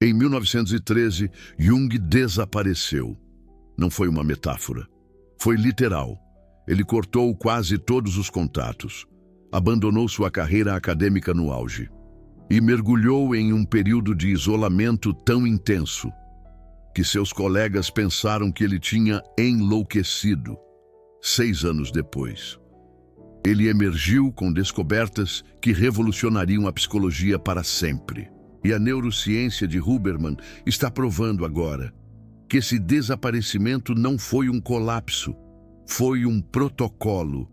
Em 1913, Jung desapareceu. Não foi uma metáfora. Foi literal. Ele cortou quase todos os contatos. Abandonou sua carreira acadêmica no auge. E mergulhou em um período de isolamento tão intenso que seus colegas pensaram que ele tinha enlouquecido. 6 anos depois, ele emergiu com descobertas que revolucionariam a psicologia para sempre. E a neurociência de Huberman está provando agora que esse desaparecimento não foi um colapso, foi um protocolo.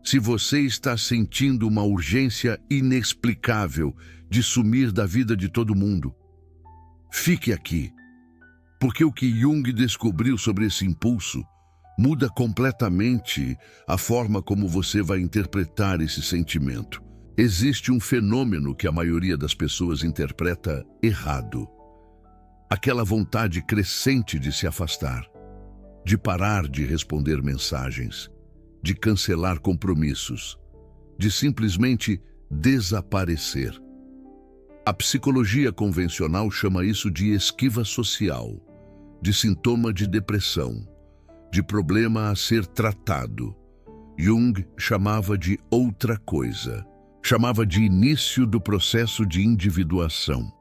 Se você está sentindo uma urgência inexplicável de sumir da vida de todo mundo, fique aqui, porque o que Jung descobriu sobre esse impulso muda completamente a forma como você vai interpretar esse sentimento. Existe um fenômeno que a maioria das pessoas interpreta errado. Aquela vontade crescente de se afastar, de parar de responder mensagens, de cancelar compromissos, de simplesmente desaparecer. A psicologia convencional chama isso de esquiva social, de sintoma de depressão, de problema a ser tratado. Jung chamava de outra coisa. Chamava de início do processo de individuação.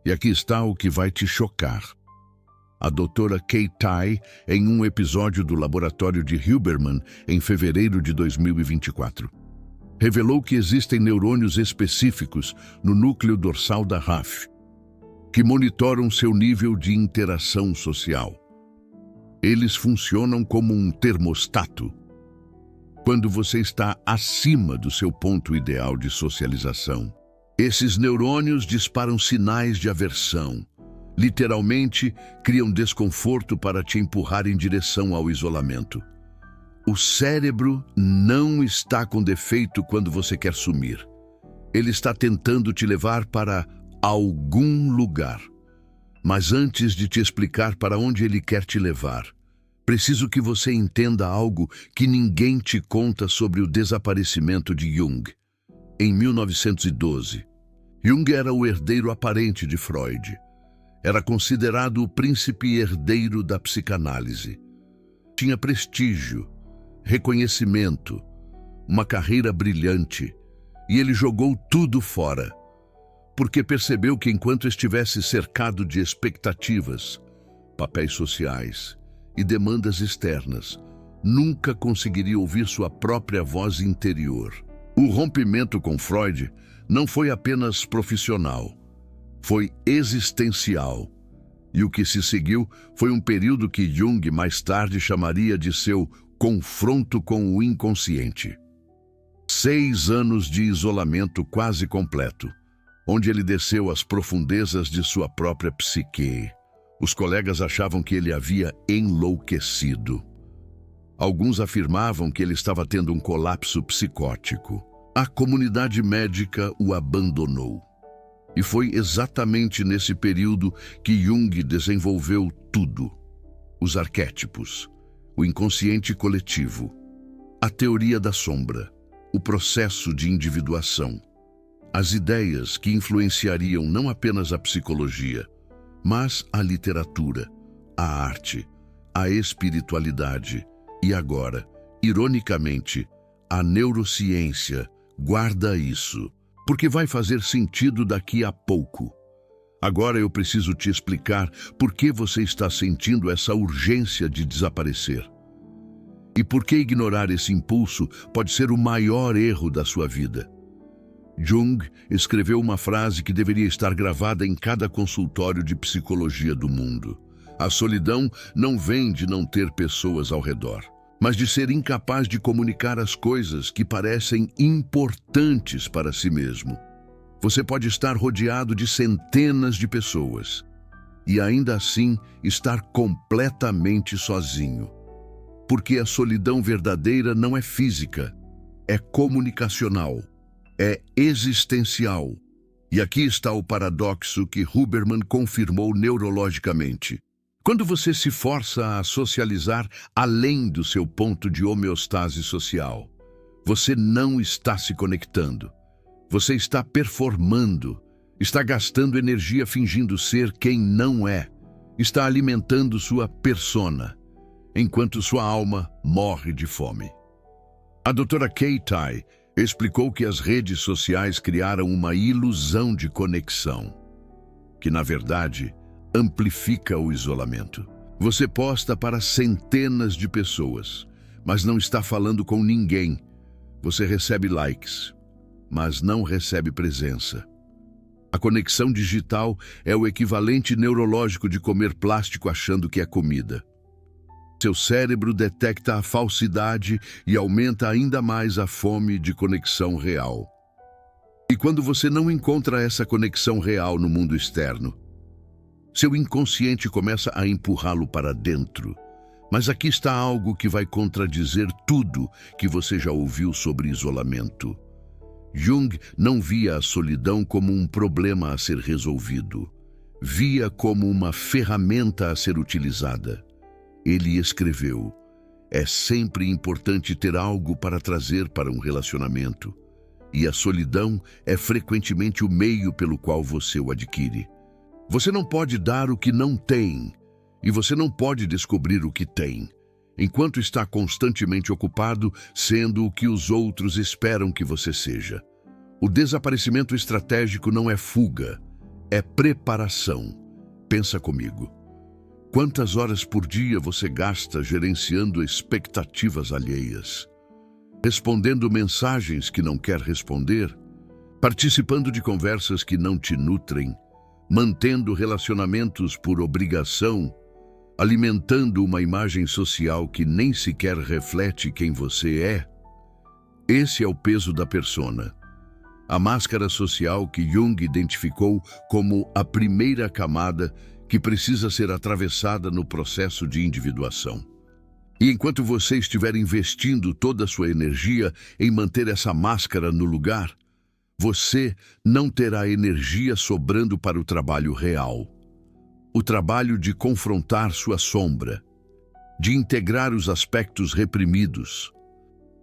E aqui está o que vai te chocar. A doutora Kay Tai, em um episódio do laboratório de Huberman, em fevereiro de 2024, revelou que existem neurônios específicos no núcleo dorsal da RAF, que monitoram seu nível de interação social. Eles funcionam como um termostato. Quando você está acima do seu ponto ideal de socialização, esses neurônios disparam sinais de aversão. Literalmente, criam desconforto para te empurrar em direção ao isolamento. O cérebro não está com defeito quando você quer sumir. Ele está tentando te levar para algum lugar. Mas antes de te explicar para onde ele quer te levar, preciso que você entenda algo que ninguém te conta sobre o desaparecimento de Jung. Em 1912, Jung era o herdeiro aparente de Freud. Era considerado o príncipe herdeiro da psicanálise. Tinha prestígio, reconhecimento, uma carreira brilhante, e ele jogou tudo fora, porque percebeu que enquanto estivesse cercado de expectativas, papéis sociais e demandas externas, nunca conseguiria ouvir sua própria voz interior. O rompimento com Freud não foi apenas profissional, foi existencial. E o que se seguiu foi um período que Jung mais tarde chamaria de seu confronto com o inconsciente. 6 anos de isolamento quase completo, onde ele desceu às profundezas de sua própria psique. Os colegas achavam que ele havia enlouquecido. Alguns afirmavam que ele estava tendo um colapso psicótico. A comunidade médica o abandonou. E foi exatamente nesse período que Jung desenvolveu tudo: os arquétipos, o inconsciente coletivo, a teoria da sombra, o processo de individuação, as ideias que influenciariam não apenas a psicologia, mas a literatura, a arte, a espiritualidade e agora, ironicamente, a neurociência. Guarda isso, porque vai fazer sentido daqui a pouco. Agora eu preciso te explicar por que você está sentindo essa urgência de desaparecer. E por que ignorar esse impulso pode ser o maior erro da sua vida. Jung escreveu uma frase que deveria estar gravada em cada consultório de psicologia do mundo. A solidão não vem de não ter pessoas ao redor, mas de ser incapaz de comunicar as coisas que parecem importantes para si mesmo. Você pode estar rodeado de centenas de pessoas e ainda assim estar completamente sozinho. Porque a solidão verdadeira não é física, é comunicacional, é existencial. E aqui está o paradoxo que Huberman confirmou neurologicamente. Quando você se força a socializar além do seu ponto de homeostase social, você não está se conectando. Você está performando, Está gastando energia fingindo ser quem não é. Está alimentando sua persona, enquanto sua alma morre de fome. A doutora Kay Tai explicou que as redes sociais criaram uma ilusão de conexão, que, na verdade, amplifica o isolamento. Você posta para centenas de pessoas, mas não está falando com ninguém. Você recebe likes, mas não recebe presença. A conexão digital é o equivalente neurológico de comer plástico achando que é comida. Seu cérebro detecta a falsidade e aumenta ainda mais a fome de conexão real. E quando você não encontra essa conexão real no mundo externo, seu inconsciente começa a empurrá-lo para dentro. Mas aqui está algo que vai contradizer tudo que você já ouviu sobre isolamento. Jung não via a solidão como um problema a ser resolvido. Via como uma ferramenta a ser utilizada. Ele escreveu: é sempre importante ter algo para trazer para um relacionamento. E a solidão é frequentemente o meio pelo qual você o adquire. Você não pode dar o que não tem, e você não pode descobrir o que tem, enquanto está constantemente ocupado sendo o que os outros esperam que você seja. O desaparecimento estratégico não é fuga, é preparação. Pensa comigo. Quantas horas por dia você gasta gerenciando expectativas alheias? Respondendo mensagens que não quer responder? Participando de conversas que não te nutrem? Mantendo relacionamentos por obrigação? Alimentando uma imagem social que nem sequer reflete quem você é? Esse é o peso da persona. A máscara social que Jung identificou como a primeira camada que precisa ser atravessada no processo de individuação. E enquanto você estiver investindo toda a sua energia em manter essa máscara no lugar, você não terá energia sobrando para o trabalho real. O trabalho de confrontar sua sombra, de integrar os aspectos reprimidos,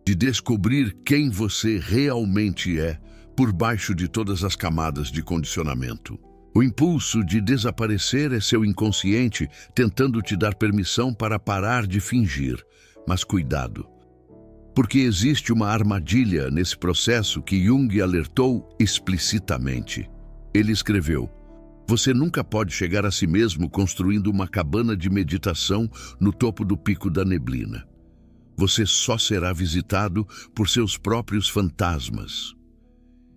de descobrir quem você realmente é por baixo de todas as camadas de condicionamento. O impulso de desaparecer é seu inconsciente tentando te dar permissão para parar de fingir. Mas cuidado, porque existe uma armadilha nesse processo que Jung alertou explicitamente. Ele escreveu: você nunca pode chegar a si mesmo construindo uma cabana de meditação no topo do pico da neblina. Você só será visitado por seus próprios fantasmas.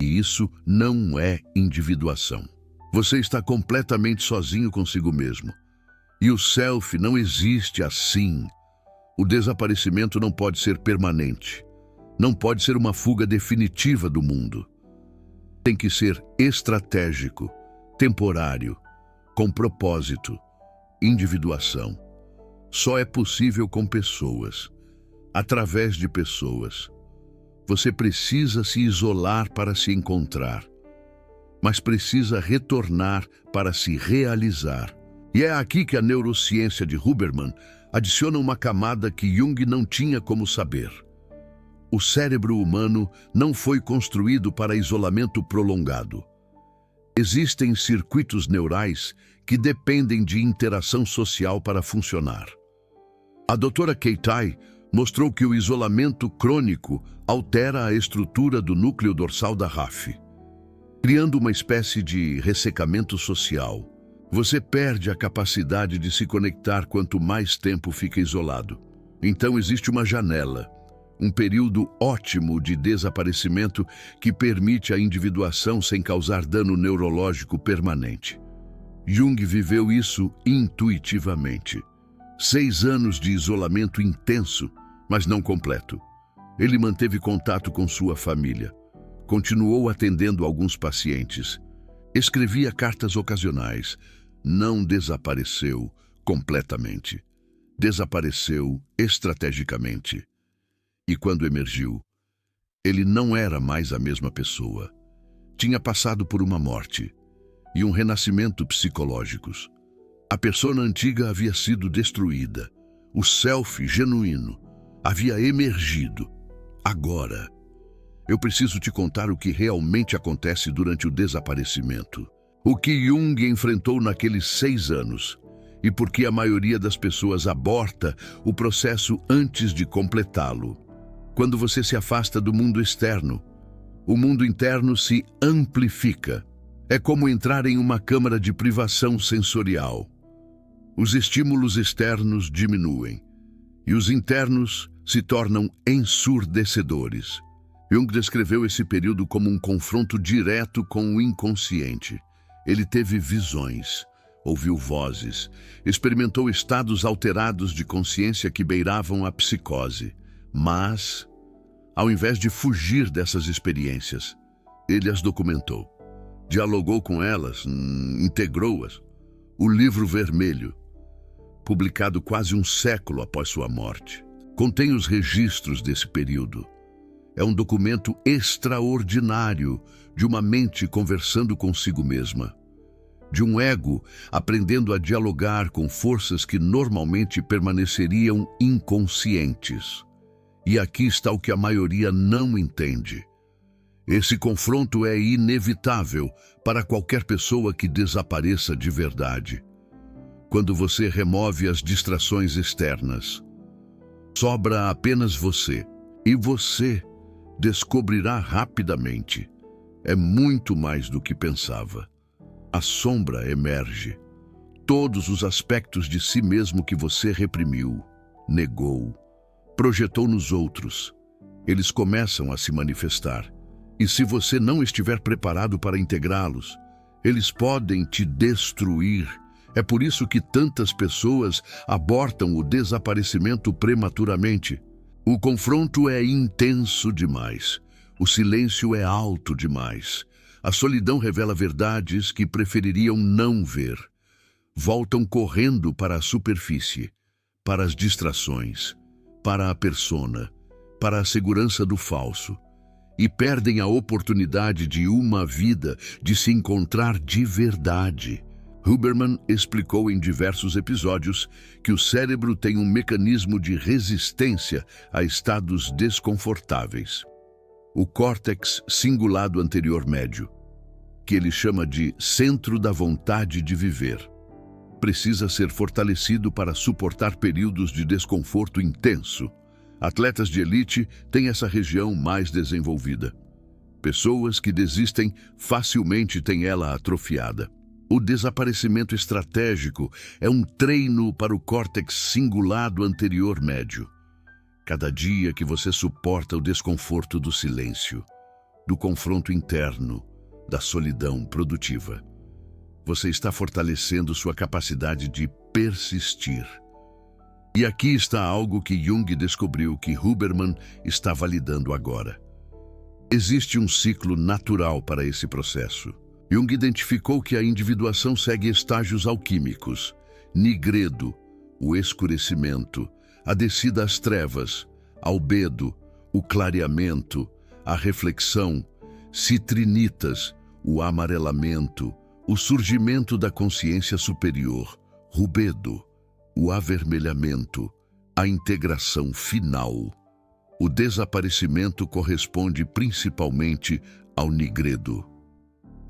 E isso não é individuação. Você está completamente sozinho consigo mesmo. E o self não existe assim. O desaparecimento não pode ser permanente. Não pode ser uma fuga definitiva do mundo. Tem que ser estratégico, temporário, com propósito, individuação. Só é possível com pessoas, através de pessoas. Você precisa se isolar para se encontrar, mas precisa retornar para se realizar. E é aqui que a neurociência de Huberman adiciona uma camada que Jung não tinha como saber. O cérebro humano não foi construído para isolamento prolongado. Existem circuitos neurais que dependem de interação social para funcionar. A doutora Kay Tai mostrou que o isolamento crônico altera a estrutura do núcleo dorsal da RAF, criando uma espécie de ressecamento social. Você perde a capacidade de se conectar quanto mais tempo fica isolado. Então existe uma janela, um período ótimo de desaparecimento que permite a individuação sem causar dano neurológico permanente. Jung viveu isso intuitivamente. 6 anos de isolamento intenso, mas não completo. Ele manteve contato com sua família, continuou atendendo alguns pacientes, escrevia cartas ocasionais, não desapareceu completamente. Desapareceu estrategicamente. E quando emergiu, ele não era mais a mesma pessoa. Tinha passado por uma morte e um renascimento psicológicos. A persona antiga havia sido destruída. O self genuíno havia emergido. Agora, Eu preciso te contar o que realmente acontece durante o desaparecimento. O que Jung enfrentou naqueles 6 anos e por que a maioria das pessoas aborta o processo antes de completá-lo. Quando você se afasta do mundo externo, o mundo interno se amplifica. É como entrar em uma câmara de privação sensorial. Os estímulos externos diminuem e os internos se tornam ensurdecedores. Jung descreveu esse período como um confronto direto com o inconsciente. Ele teve visões, ouviu vozes, experimentou estados alterados de consciência que beiravam a psicose. Mas, ao invés de fugir dessas experiências, ele as documentou, dialogou com elas, integrou-as. O Livro Vermelho, publicado quase um século após sua morte, contém os registros desse período. É um documento extraordinário de uma mente conversando consigo mesma, de um ego aprendendo a dialogar com forças que normalmente permaneceriam inconscientes. E aqui está o que a maioria não entende. Esse confronto é inevitável para qualquer pessoa que desapareça de verdade. Quando você remove as distrações externas, sobra apenas você, e você descobrirá rapidamente. É muito mais do que pensava. A sombra emerge. Todos os aspectos de si mesmo que você reprimiu, negou, projetou nos outros, eles começam a se manifestar. E se você não estiver preparado para integrá-los, eles podem te destruir. É por isso que tantas pessoas abortam o desaparecimento prematuramente. O confronto é intenso demais. O silêncio é alto demais. A solidão revela verdades que prefeririam não ver. Voltam correndo para a superfície, para as distrações, para a persona, para a segurança do falso, e perdem a oportunidade de uma vida, de se encontrar de verdade. Huberman explicou em diversos episódios que o cérebro tem um mecanismo de resistência a estados desconfortáveis. O córtex cingulado anterior médio, que ele chama de centro da vontade de viver, precisa ser fortalecido para suportar períodos de desconforto intenso. Atletas de elite têm essa região mais desenvolvida. Pessoas que desistem facilmente têm ela atrofiada. O desaparecimento estratégico é um treino para o córtex cingulado anterior médio. Cada dia que você suporta o desconforto do silêncio, do confronto interno, da solidão produtiva, você está fortalecendo sua capacidade de persistir. E aqui está algo que Jung descobriu que Huberman está validando agora. Existe um ciclo natural para esse processo. Jung identificou que a individuação segue estágios alquímicos: nigredo, o escurecimento, a descida às trevas, albedo, o clareamento, a reflexão, citrinitas, o amarelamento, o surgimento da consciência superior, rubedo, o avermelhamento, a integração final. O desaparecimento corresponde principalmente ao nigredo.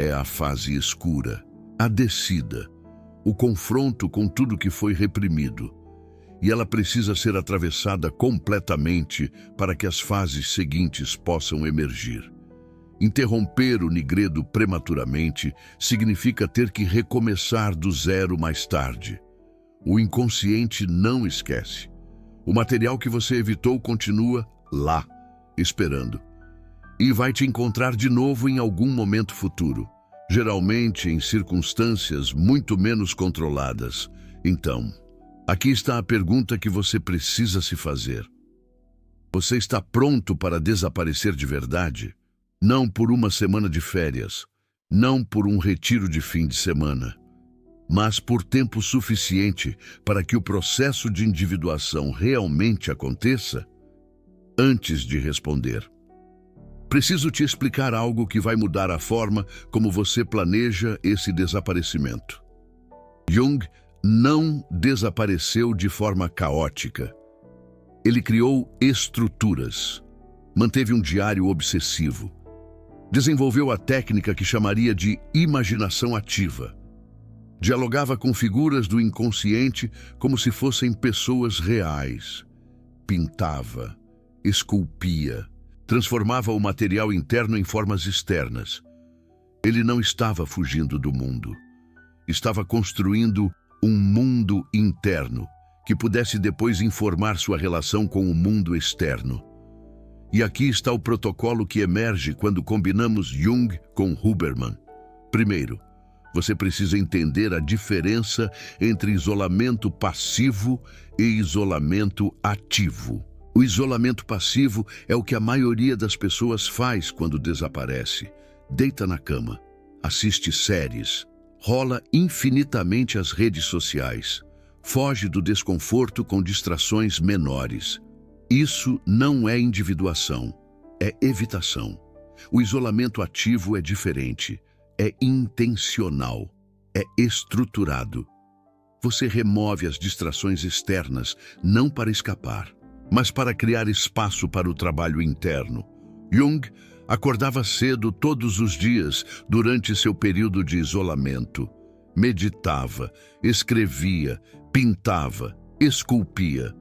É a fase escura, a descida, o confronto com tudo que foi reprimido. E ela precisa ser atravessada completamente para que as fases seguintes possam emergir. Interromper o nigredo prematuramente significa ter que recomeçar do zero mais tarde. O inconsciente não esquece. O material que você evitou continua lá, esperando. E vai te encontrar de novo em algum momento futuro, geralmente em circunstâncias muito menos controladas. Então, aqui está a pergunta que você precisa se fazer. Você está pronto para desaparecer de verdade? Não por uma semana de férias, não por um retiro de fim de semana, mas por tempo suficiente para que o processo de individuação realmente aconteça? Antes de responder, preciso te explicar algo que vai mudar a forma como você planeja esse desaparecimento. Jung não desapareceu de forma caótica. Ele criou estruturas, Manteve um diário obsessivo. Desenvolveu a técnica que chamaria de imaginação ativa. Dialogava com figuras do inconsciente como se fossem pessoas reais. Pintava, esculpia, transformava o material interno em formas externas. Ele não estava fugindo do mundo. Estava construindo um mundo interno que pudesse depois informar sua relação com o mundo externo. E aqui está o protocolo que emerge quando combinamos Jung com Huberman. Primeiro, você precisa entender a diferença entre isolamento passivo e isolamento ativo. O isolamento passivo é o que a maioria das pessoas faz quando desaparece. Deita na cama, assiste séries, rola infinitamente as redes sociais, foge do desconforto com distrações menores. Isso não é individuação, é evitação. O isolamento ativo é diferente, é intencional, é estruturado. Você remove as distrações externas, não para escapar, mas para criar espaço para o trabalho interno. Jung acordava cedo todos os dias durante seu período de isolamento. Meditava, escrevia, pintava, esculpia.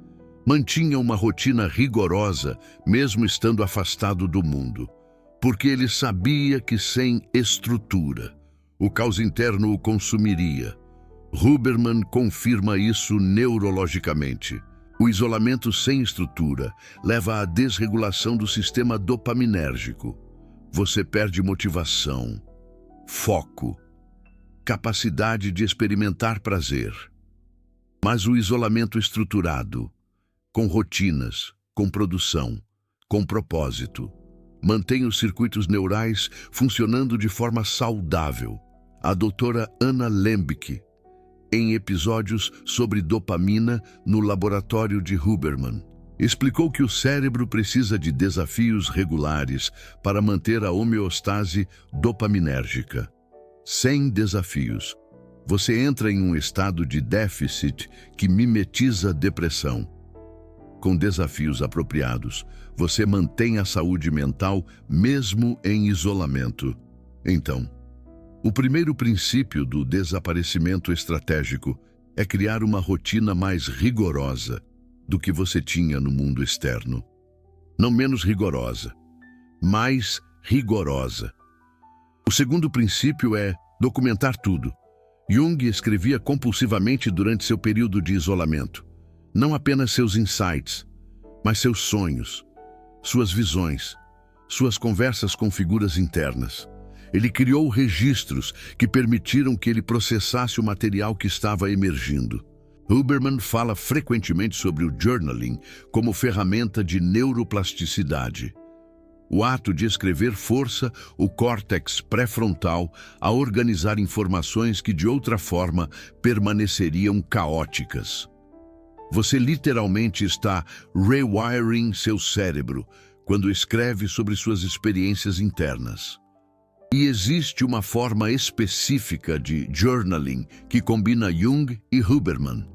Mantinha uma rotina rigorosa, mesmo estando afastado do mundo, porque ele sabia que sem estrutura, o caos interno o consumiria. Huberman confirma isso neurologicamente. O isolamento sem estrutura leva à desregulação do sistema dopaminérgico. Você perde motivação, foco, capacidade de experimentar prazer. Mas o isolamento estruturado, com rotinas, com produção, com propósito, mantém os circuitos neurais funcionando de forma saudável. A doutora Anna Lembke, em episódios sobre dopamina no laboratório de Huberman, explicou que o cérebro precisa de desafios regulares para manter a homeostase dopaminérgica. Sem desafios, você entra em um estado de déficit que mimetiza depressão. Com desafios apropriados, você mantém a saúde mental mesmo em isolamento. Então, o primeiro princípio do desaparecimento estratégico é criar uma rotina mais rigorosa do que você tinha no mundo externo. Não menos rigorosa, mais rigorosa. O segundo princípio é documentar tudo. Jung escrevia compulsivamente durante seu período de isolamento. Não apenas seus insights, mas seus sonhos, suas visões, suas conversas com figuras internas. Ele criou registros que permitiram que ele processasse o material que estava emergindo. Huberman fala frequentemente sobre o journaling como ferramenta de neuroplasticidade. O ato de escrever força o córtex pré-frontal a organizar informações que de outra forma permaneceriam caóticas. Você literalmente está rewiring seu cérebro quando escreve sobre suas experiências internas. E existe uma forma específica de journaling que combina Jung e Huberman.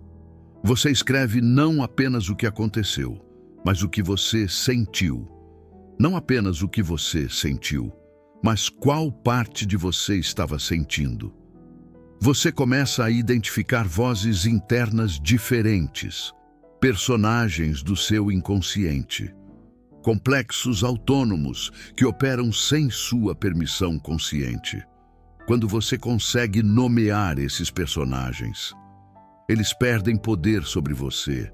Você escreve não apenas o que aconteceu, mas o que você sentiu. Não apenas o que você sentiu, mas qual parte de você estava sentindo. Você começa a identificar vozes internas diferentes, personagens do seu inconsciente, complexos autônomos que operam sem sua permissão consciente. Quando você consegue nomear esses personagens, eles perdem poder sobre você.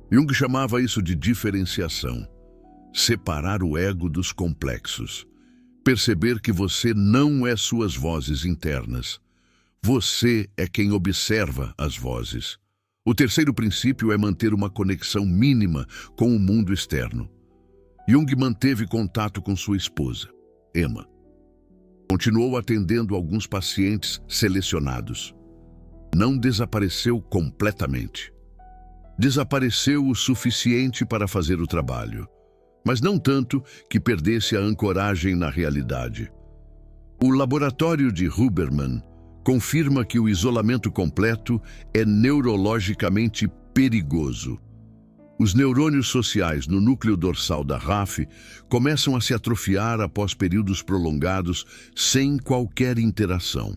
Jung chamava isso de diferenciação. Separar o ego dos complexos. Perceber que você não é suas vozes internas. Você é quem observa as vozes. O terceiro princípio é manter uma conexão mínima com o mundo externo. Jung manteve contato com sua esposa, Emma. Continuou atendendo alguns pacientes selecionados. Não desapareceu completamente. Desapareceu o suficiente para fazer o trabalho, mas não tanto que perdesse a ancoragem na realidade. O laboratório de Huberman confirma que o isolamento completo é neurologicamente perigoso. Os neurônios sociais no núcleo dorsal da RAF começam a se atrofiar após períodos prolongados sem qualquer interação.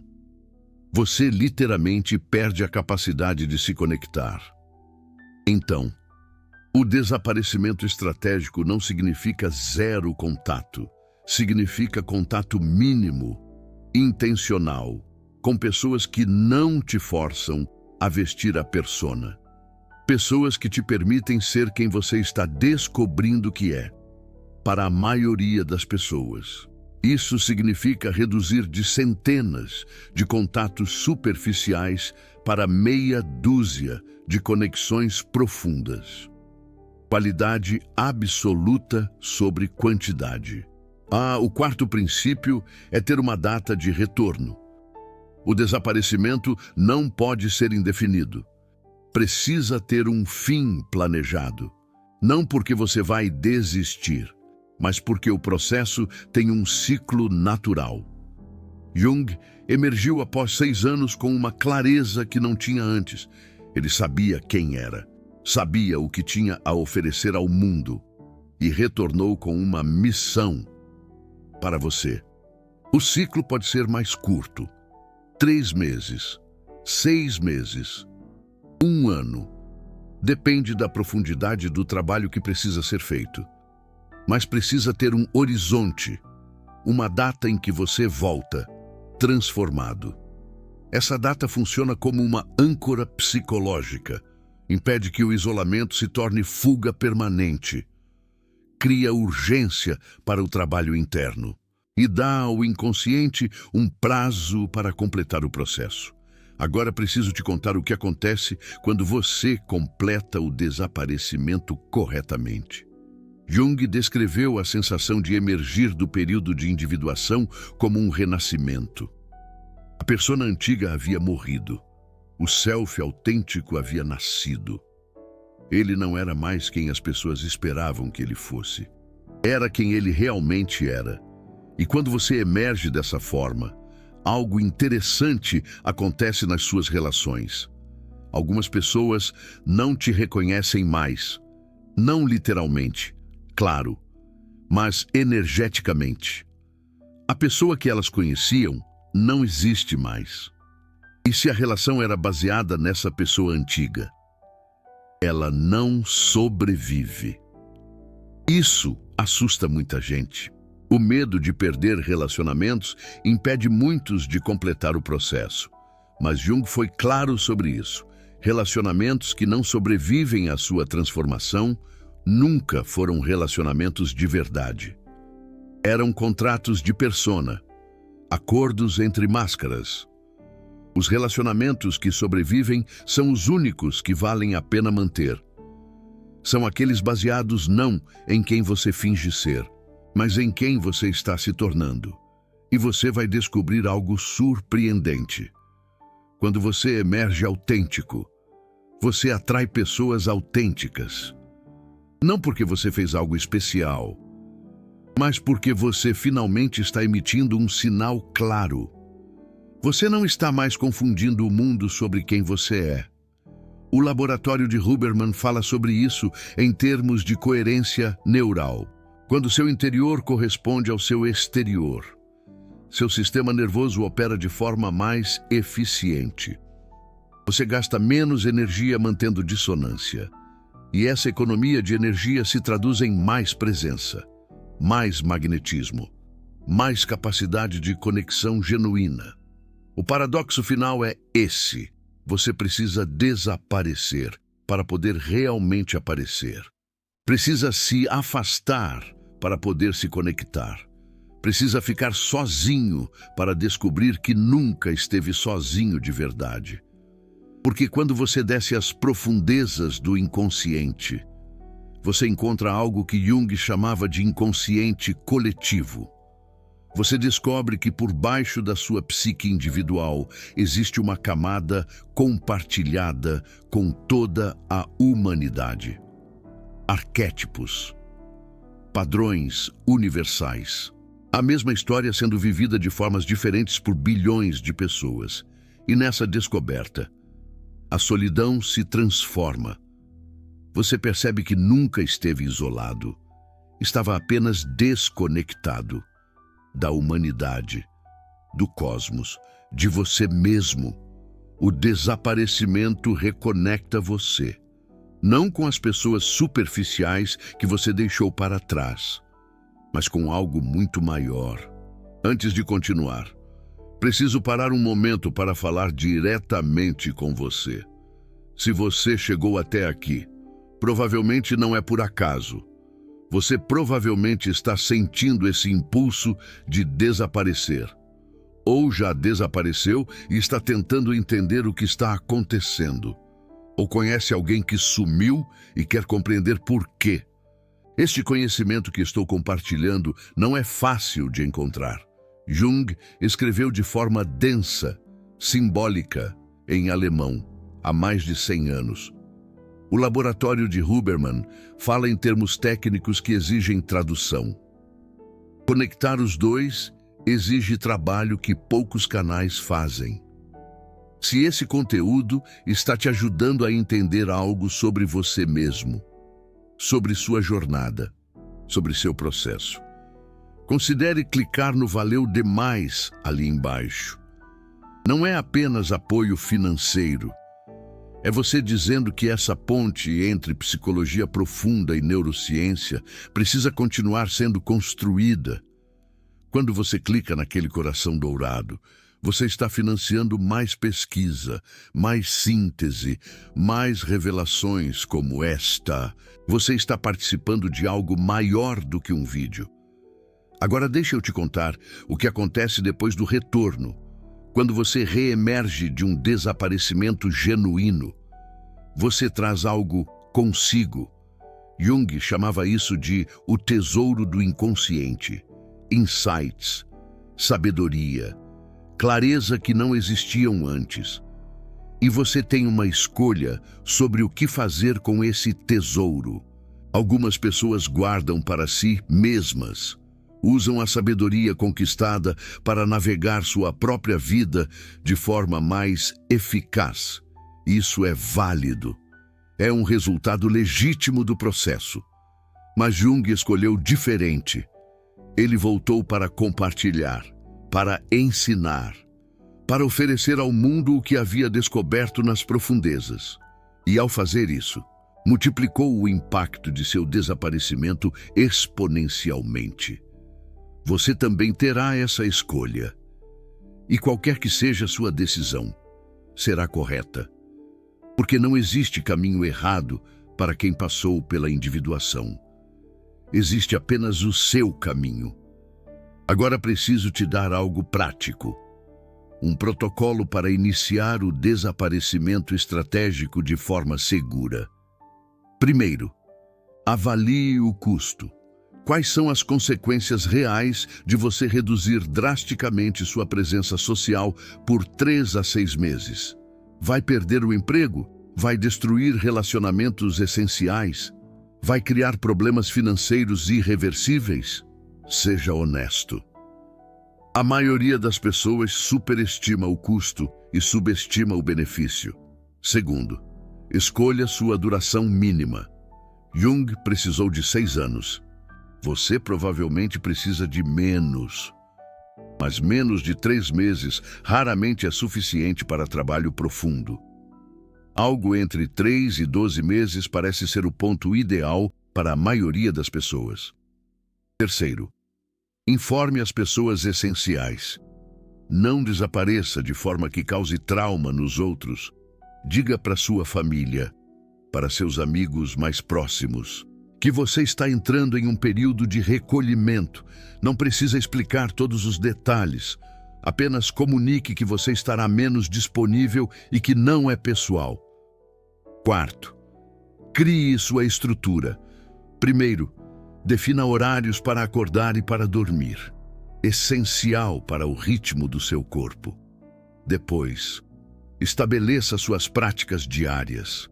Você literalmente perde a capacidade de se conectar. Então, o desaparecimento estratégico não significa zero contato. Significa contato mínimo, intencional, com pessoas que não te forçam a vestir a persona. Pessoas que te permitem ser quem você está descobrindo que é. Para a maioria das pessoas, isso significa reduzir de centenas de contatos superficiais para meia dúzia de conexões profundas. Qualidade absoluta sobre quantidade. O quarto princípio é ter uma data de retorno. O desaparecimento não pode ser indefinido. Precisa ter um fim planejado. Não porque você vai desistir, mas porque o processo tem um ciclo natural. Jung emergiu após 6 anos com uma clareza que não tinha antes. Ele sabia quem era, sabia o que tinha a oferecer ao mundo e retornou com uma missão para você. O ciclo pode ser mais curto, 3 meses, 6 meses, 1 ano. Depende da profundidade do trabalho que precisa ser feito. Mas precisa ter um horizonte, uma data em que você volta, transformado. Essa data funciona como uma âncora psicológica, impede que o isolamento se torne fuga permanente. Cria urgência para o trabalho interno e dá ao inconsciente um prazo para completar o processo. Agora preciso te contar o que acontece quando você completa o desaparecimento corretamente. Jung descreveu a sensação de emergir do período de individuação como um renascimento. A persona antiga havia morrido. O self autêntico havia nascido. Ele não era mais quem as pessoas esperavam que ele fosse. Era quem ele realmente era. E quando você emerge dessa forma, algo interessante acontece nas suas relações. Algumas pessoas não te reconhecem mais. Não literalmente, claro, mas energeticamente. A pessoa que elas conheciam não existe mais. E se a relação era baseada nessa pessoa antiga, ela não sobrevive. Isso assusta muita gente. O medo de perder relacionamentos impede muitos de completar o processo. Mas Jung foi claro sobre isso. Relacionamentos que não sobrevivem à sua transformação nunca foram relacionamentos de verdade. Eram contratos de persona, acordos entre máscaras. Os relacionamentos que sobrevivem são os únicos que valem a pena manter. São aqueles baseados não em quem você finge ser, mas em quem você está se tornando. E você vai descobrir algo surpreendente. Quando você emerge autêntico, você atrai pessoas autênticas. Não porque você fez algo especial, mas porque você finalmente está emitindo um sinal claro. Você não está mais confundindo o mundo sobre quem você é. O laboratório de Huberman fala sobre isso em termos de coerência neural. Quando seu interior corresponde ao seu exterior, seu sistema nervoso opera de forma mais eficiente. Você gasta menos energia mantendo dissonância. E essa economia de energia se traduz em mais presença, mais magnetismo, mais capacidade de conexão genuína. O paradoxo final é esse: você precisa desaparecer para poder realmente aparecer. Precisa se afastar para poder se conectar. Precisa ficar sozinho para descobrir que nunca esteve sozinho de verdade. Porque quando você desce às profundezas do inconsciente, você encontra algo que Jung chamava de inconsciente coletivo. Você descobre que por baixo da sua psique individual existe uma camada compartilhada com toda a humanidade. Arquétipos, padrões universais. A mesma história sendo vivida de formas diferentes por bilhões de pessoas. E nessa descoberta, a solidão se transforma. Você percebe que nunca esteve isolado. Estava apenas desconectado da humanidade, do cosmos, de você mesmo. O desaparecimento reconecta você, não com as pessoas superficiais que você deixou para trás, mas com algo muito maior. Antes de continuar, preciso parar um momento para falar diretamente com você. Se você chegou até aqui, provavelmente não é por acaso. Você provavelmente está sentindo esse impulso de desaparecer. Ou já desapareceu e está tentando entender o que está acontecendo. Ou conhece alguém que sumiu e quer compreender por quê. Este conhecimento que estou compartilhando não é fácil de encontrar. Jung escreveu de forma densa, simbólica, em alemão, há mais de 100 anos. O laboratório de Huberman fala em termos técnicos que exigem tradução. Conectar os dois exige trabalho que poucos canais fazem. Se esse conteúdo está te ajudando a entender algo sobre você mesmo, sobre sua jornada, sobre seu processo, considere clicar no Valeu Demais ali embaixo. Não é apenas apoio financeiro. É você dizendo que essa ponte entre psicologia profunda e neurociência precisa continuar sendo construída. Quando você clica naquele coração dourado, você está financiando mais pesquisa, mais síntese, mais revelações como esta. Você está participando de algo maior do que um vídeo. Agora deixa eu te contar o que acontece depois do retorno. Quando você reemerge de um desaparecimento genuíno, você traz algo consigo. Jung chamava isso de o tesouro do inconsciente. Insights, sabedoria, clareza que não existiam antes. E você tem uma escolha sobre o que fazer com esse tesouro. Algumas pessoas guardam para si mesmas. Usam a sabedoria conquistada para navegar sua própria vida de forma mais eficaz. Isso é válido. É um resultado legítimo do processo. Mas Jung escolheu diferente. Ele voltou para compartilhar, para ensinar, para oferecer ao mundo o que havia descoberto nas profundezas. E ao fazer isso, multiplicou o impacto de seu desaparecimento exponencialmente. Você também terá essa escolha. E qualquer que seja sua decisão, será correta. Porque não existe caminho errado para quem passou pela individuação. Existe apenas o seu caminho. Agora preciso te dar algo prático. Um protocolo para iniciar o desaparecimento estratégico de forma segura. Primeiro, avalie o custo. Quais são as consequências reais de você reduzir drasticamente sua presença social por 3 a 6 meses? Vai perder o emprego? Vai destruir relacionamentos essenciais? Vai criar problemas financeiros irreversíveis? Seja honesto. A maioria das pessoas superestima o custo e subestima o benefício. Segundo, escolha sua duração mínima. Jung precisou de 6 anos. Você provavelmente precisa de menos. Mas menos de 3 meses raramente é suficiente para trabalho profundo. Algo entre 3 e 12 meses parece ser o ponto ideal para a maioria das pessoas. Terceiro, informe as pessoas essenciais. Não desapareça de forma que cause trauma nos outros. Diga para sua família, para seus amigos mais próximos, que você está entrando em um período de recolhimento. Não precisa explicar todos os detalhes. Apenas comunique que você estará menos disponível e que não é pessoal. Quarto, crie sua estrutura. Primeiro, defina horários para acordar e para dormir. Essencial para o ritmo do seu corpo. Depois, estabeleça suas práticas diárias.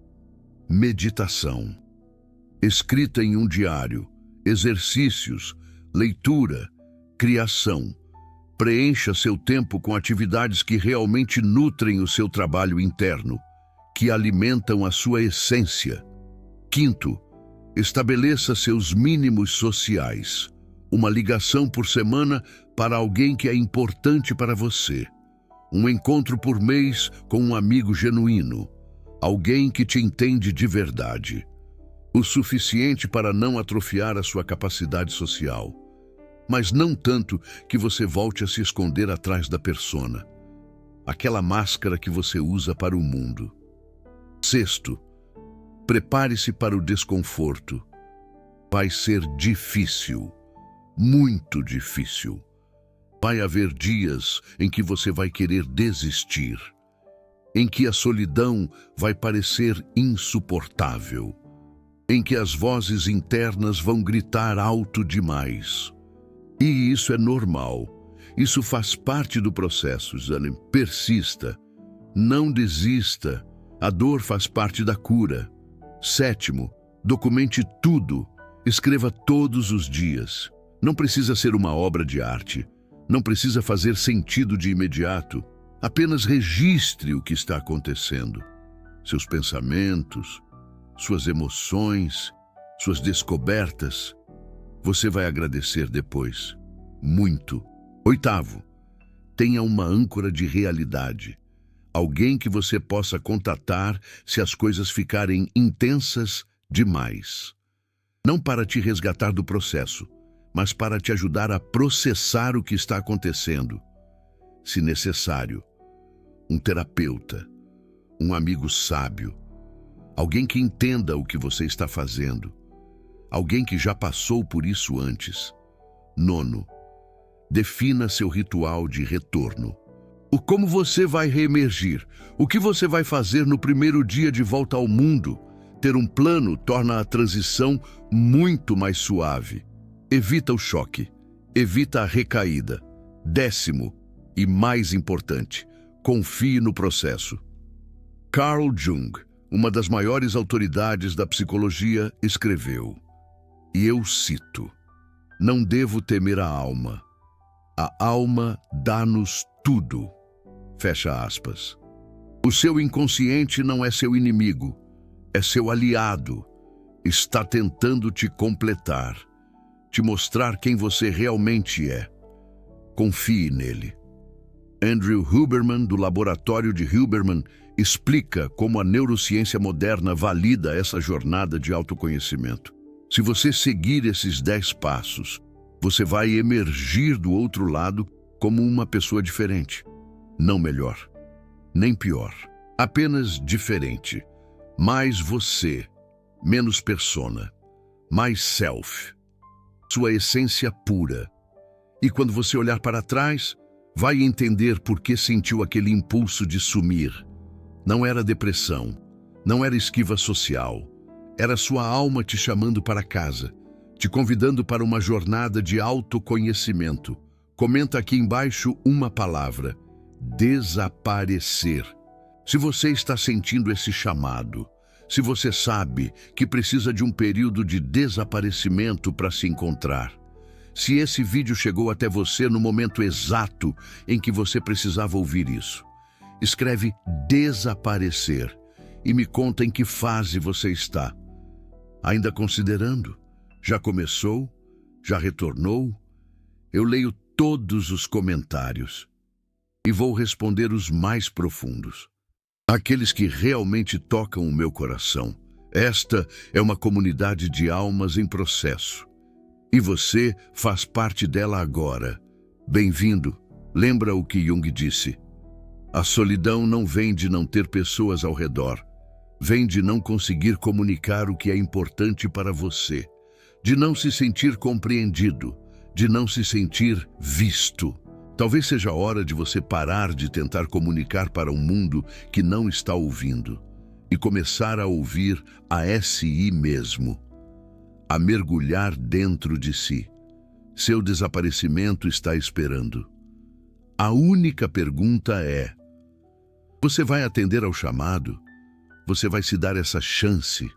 Meditação, escrita em um diário, exercícios, leitura, criação. Preencha seu tempo com atividades que realmente nutrem o seu trabalho interno, que alimentam a sua essência. Quinto, estabeleça seus mínimos sociais. Uma ligação por semana para alguém que é importante para você. Um encontro por mês com um amigo genuíno. Alguém que te entende de verdade. O suficiente para não atrofiar a sua capacidade social. Mas não tanto que você volte a se esconder atrás da persona. Aquela máscara que você usa para o mundo. Sexto, prepare-se para o desconforto. Vai ser difícil. Muito difícil. Vai haver dias em que você vai querer desistir. Em que a solidão vai parecer insuportável. Em que as vozes internas vão gritar alto demais. E isso é normal. Isso faz parte do processo, Zanem. Persista. Não desista. A dor faz parte da cura. Sétimo, documente tudo. Escreva todos os dias. Não precisa ser uma obra de arte. Não precisa fazer sentido de imediato. Apenas registre o que está acontecendo. Seus pensamentos, suas emoções, suas descobertas. Você vai agradecer depois. Muito. Oitavo, tenha uma âncora de realidade. Alguém que você possa contatar se as coisas ficarem intensas demais. Não para te resgatar do processo, mas para te ajudar a processar o que está acontecendo. Se necessário, um terapeuta, um amigo sábio, alguém que entenda o que você está fazendo, alguém que já passou por isso antes. Nono, defina seu ritual de retorno. O como você vai reemergir, o que você vai fazer no primeiro dia de volta ao mundo. Ter um plano torna a transição muito mais suave. Evita o choque, evita a recaída. Décimo, e mais importante, confie no processo. Carl Jung, uma das maiores autoridades da psicologia, escreveu, e eu cito, não devo temer a alma. A alma dá-nos tudo. Fecha aspas. O seu inconsciente não é seu inimigo, é seu aliado. Está tentando te completar, te mostrar quem você realmente é. Confie nele. Andrew Huberman, do Laboratório de Huberman, explica como a neurociência moderna valida essa jornada de autoconhecimento. Se você seguir esses 10 passos, você vai emergir do outro lado como uma pessoa diferente. Não melhor, nem pior, apenas diferente. Mais você, menos persona, mais self, sua essência pura. E quando você olhar para trás, vai entender por que sentiu aquele impulso de sumir. Não era depressão, não era esquiva social, era sua alma te chamando para casa, te convidando para uma jornada de autoconhecimento. Comenta aqui embaixo uma palavra: desaparecer. Se você está sentindo esse chamado, se você sabe que precisa de um período de desaparecimento para se encontrar, se esse vídeo chegou até você no momento exato em que você precisava ouvir isso, escreve desaparecer e me conta em que fase você está. Ainda considerando? Já começou? Já retornou? Eu leio todos os comentários e vou responder os mais profundos. Aqueles que realmente tocam o meu coração. Esta é uma comunidade de almas em processo. E você faz parte dela agora. Bem-vindo. Lembra o que Jung disse? A solidão não vem de não ter pessoas ao redor. Vem de não conseguir comunicar o que é importante para você. De não se sentir compreendido. De não se sentir visto. Talvez seja a hora de você parar de tentar comunicar para um mundo que não está ouvindo e começar a ouvir a si mesmo, a mergulhar dentro de si. Seu desaparecimento está esperando. A única pergunta é: você vai atender ao chamado? Você vai se dar essa chance?